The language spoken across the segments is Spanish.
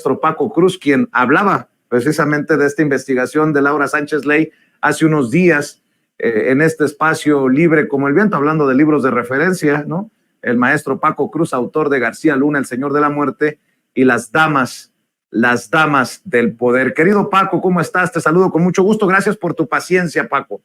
maestro Paco Cruz, quien hablaba precisamente de esta investigación de Laura Sánchez Ley hace unos días en este espacio libre como el viento, hablando de libros de referencia, ¿no? El maestro Paco Cruz, autor de García Luna, El Señor de la Muerte, y Las Damas del Poder. Querido Paco, ¿cómo estás? Te saludo con mucho gusto. Gracias por tu paciencia, Paco.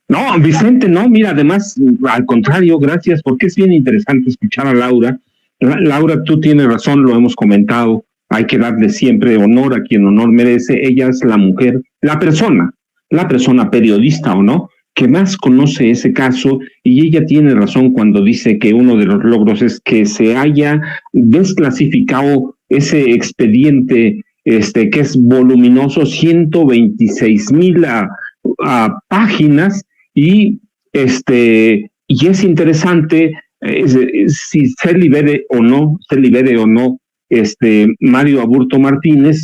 No, Vicente, no, mira, además, al contrario, gracias, porque es bien interesante escuchar a Laura. Laura, tú tienes razón, lo hemos comentado, hay que darle siempre honor a quien honor merece. Ella es la mujer, la persona periodista o no, que más conoce ese caso, y ella tiene razón cuando dice que uno de los logros es que se haya desclasificado ese expediente que es voluminoso, 126,000 páginas, y es interesante si se libere o no Mario Aburto Martínez.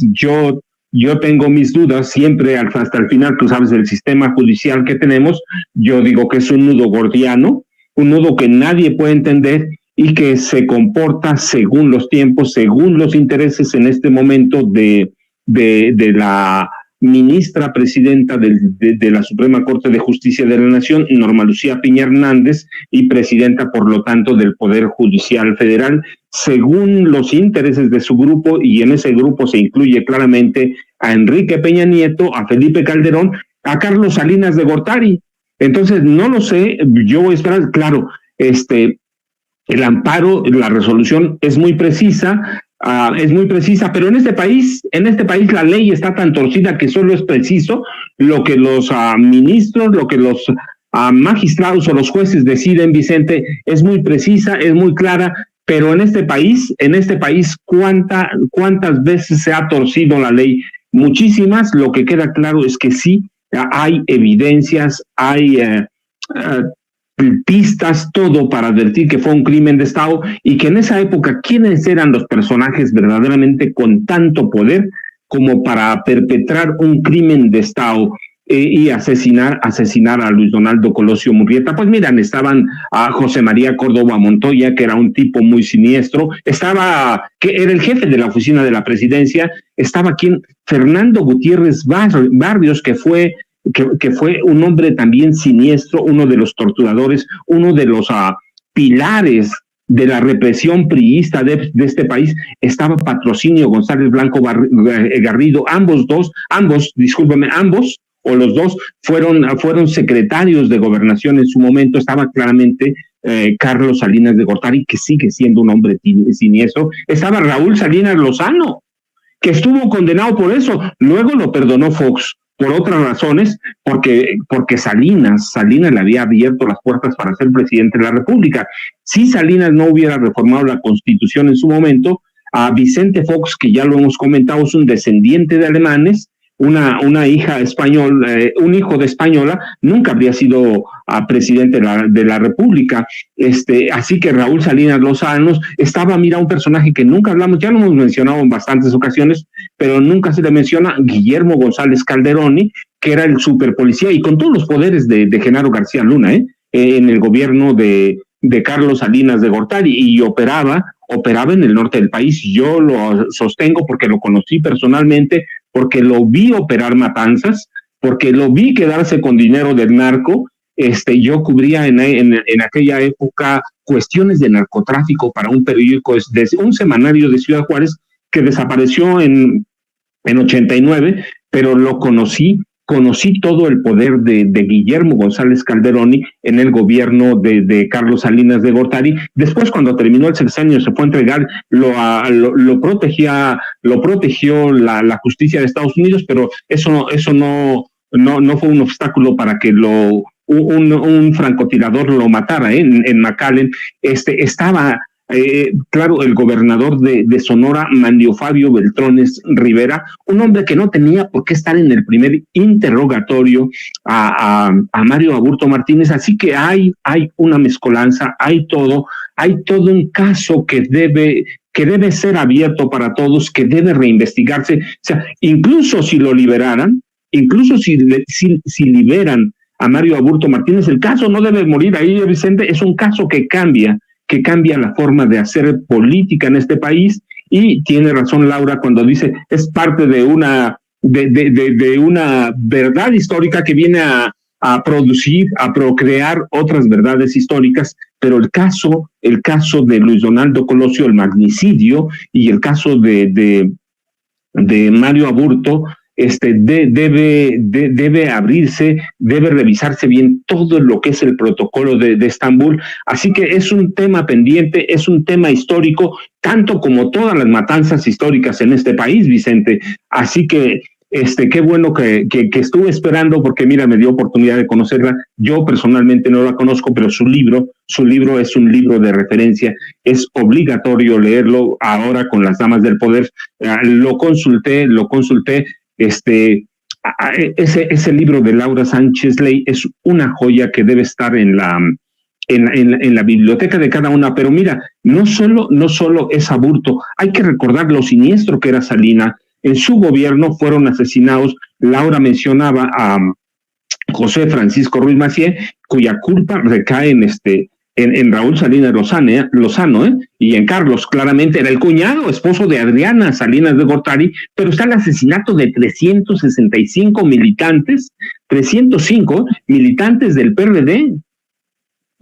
Yo tengo mis dudas siempre hasta el final. Tú sabes, el sistema judicial que tenemos, yo digo que es un nudo gordiano, un nudo que nadie puede entender y que se comporta según los tiempos, según los intereses en este momento de la ministra presidenta de la Suprema Corte de Justicia de la Nación, Norma Lucía Piña Hernández, y presidenta, por lo tanto, del Poder Judicial Federal, según los intereses de su grupo, y en ese grupo se incluye claramente a Enrique Peña Nieto, a Felipe Calderón, a Carlos Salinas de Gortari. Entonces, no lo sé, yo voy a esperar, claro, el amparo, la resolución es muy precisa, pero en este país la ley está tan torcida que solo es preciso lo que los ministros, lo que los magistrados o los jueces deciden, Vicente. Es muy precisa, es muy clara, pero en este país, ¿cuántas veces se ha torcido la ley? Muchísimas. Lo que queda claro es que sí, hay evidencias, hay pistas, todo para advertir que fue un crimen de Estado, y que en esa época, ¿quiénes eran los personajes verdaderamente con tanto poder como para perpetrar un crimen de Estado y asesinar a Luis Donaldo Colosio Murrieta? Pues miran, estaban a José María Córdoba Montoya, que era un tipo muy siniestro, que era el jefe de la oficina de la presidencia, estaba Fernando Gutiérrez Barrios, que fue un hombre también siniestro, uno de los torturadores, uno de los pilares de la represión priista de este país. Estaba Patrocinio González Blanco Garrido, ambos, o los dos fueron secretarios de gobernación en su momento. Estaba claramente Carlos Salinas de Gortari, que sigue siendo un hombre siniestro. Estaba Raúl Salinas Lozano, que estuvo condenado por eso. Luego lo perdonó Fox por otras razones, porque Salinas le había abierto las puertas para ser presidente de la República. Si Salinas no hubiera reformado la Constitución en su momento, a Vicente Fox, que ya lo hemos comentado, es un descendiente de alemanes, una hija española, un hijo de española, nunca habría sido presidente de la República. Así que Raúl Salinas Lozano estaba, mira, un personaje que nunca hablamos, ya lo hemos mencionado en bastantes ocasiones, pero nunca se le menciona, Guillermo González Calderoni, que era el superpolicía y con todos los poderes de Genaro García Luna, en el gobierno de Carlos Salinas de Gortari, y operaba en el norte del país. Yo lo sostengo porque lo conocí personalmente, porque lo vi operar matanzas, porque lo vi quedarse con dinero del narco. Yo cubría en aquella época cuestiones de narcotráfico para un periódico, un semanario de Ciudad Juárez, que desapareció en 89, pero lo conocí todo el poder de Guillermo González Calderoni en el gobierno de Carlos Salinas de Gortari. Después, cuando terminó el sexenio, se fue a entregar, lo protegió la justicia de Estados Unidos, pero eso no fue un obstáculo para que un francotirador lo matara en McAllen. Estaba claro, el gobernador de Sonora, Manlio Fabio Beltrones Rivera, un hombre que no tenía por qué estar en el primer interrogatorio a Mario Aburto Martínez. Así que hay una mezcolanza, hay todo un caso que debe ser abierto para todos, que debe reinvestigarse. O sea, incluso si lo liberaran, incluso si liberan a Mario Aburto Martínez, el caso no debe morir ahí, Vicente. Es un caso que cambia la forma de hacer política en este país, Y tiene razón Laura cuando dice es parte de una verdad histórica que viene a producir, a procrear otras verdades históricas, pero el caso de Luis Donaldo Colosio, el magnicidio, y el caso de Mario Aburto, debe abrirse, debe revisarse bien todo lo que es el protocolo de Estambul. Así que es un tema pendiente, es un tema histórico, tanto como todas las matanzas históricas en este país, Vicente. Así que qué bueno que estuve esperando, porque mira, me dio oportunidad de conocerla. Yo personalmente no la conozco, pero su libro es un libro de referencia. Es obligatorio leerlo ahora con las damas del poder. Lo consulté. Ese libro de Laura Sánchez Ley es una joya que debe estar en la biblioteca de cada una. Pero mira, no solo es Aburto, hay que recordar lo siniestro que era Salinas. En su gobierno fueron asesinados, Laura mencionaba a José Francisco Ruiz Massieu, cuya culpa recae en Raúl Salinas Lozano, y en Carlos. Claramente era el cuñado, esposo de Adriana Salinas de Gortari, pero está el asesinato de 305 militantes del PRD.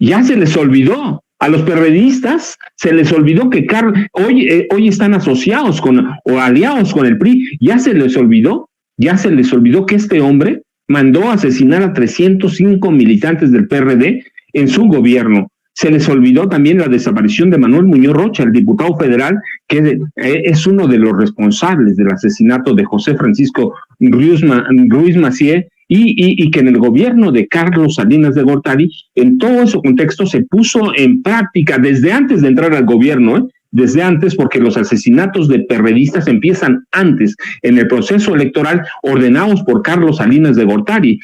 Ya se les olvidó. A los perredistas se les olvidó que hoy están asociados o aliados con el PRI. Ya se les olvidó que este hombre mandó a asesinar a 305 militantes del PRD en su gobierno. Se les olvidó también la desaparición de Manuel Muñoz Rocha, el diputado federal, que es uno de los responsables del asesinato de José Francisco Ruiz Massieu, y que en el gobierno de Carlos Salinas de Gortari, en todo ese contexto se puso en práctica desde antes de entrar al gobierno, desde antes, porque los asesinatos de perredistas empiezan antes, en el proceso electoral, ordenados por Carlos Salinas de Gortari.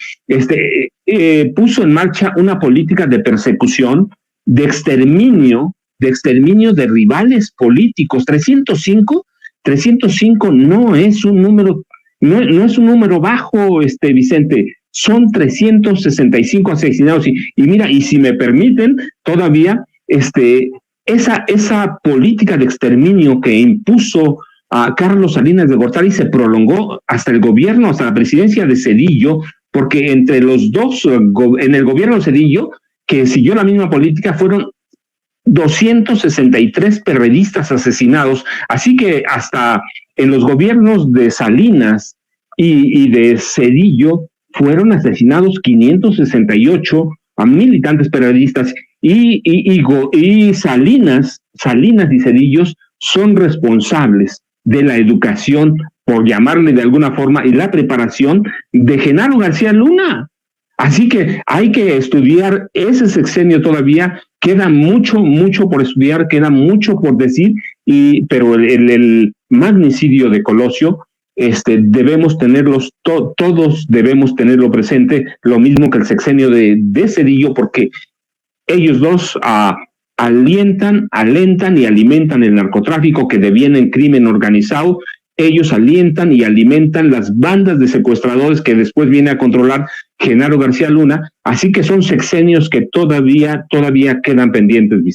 Puso en marcha una política de persecución, de exterminio de rivales políticos. 305 no es un número. No es un número bajo, Vicente, son 365 asesinados. Y mira, y si me permiten, todavía esa política de exterminio que impuso a Carlos Salinas de Gortari se prolongó hasta el gobierno, hasta la presidencia de Zedillo, porque entre los dos, en el gobierno de Zedillo, que siguió la misma política, fueron 263 perredistas asesinados. Así que hasta en los gobiernos de Salinas y de Zedillo fueron asesinados 568 a militantes perredistas, y Salinas y Zedillo son responsables de la educación, por llamarle de alguna forma, y la preparación de Genaro García Luna. Así que hay que estudiar ese sexenio todavía. Queda mucho por estudiar, queda mucho por decir, pero el magnicidio de Colosio, debemos tenerlos, todos debemos tenerlo presente, lo mismo que el sexenio de Zedillo, porque ellos dos alentan y alimentan el narcotráfico que deviene en crimen organizado. Ellos alientan y alimentan las bandas de secuestradores que después viene a controlar Genaro García Luna. Así que son sexenios que todavía quedan pendientes, Vicente.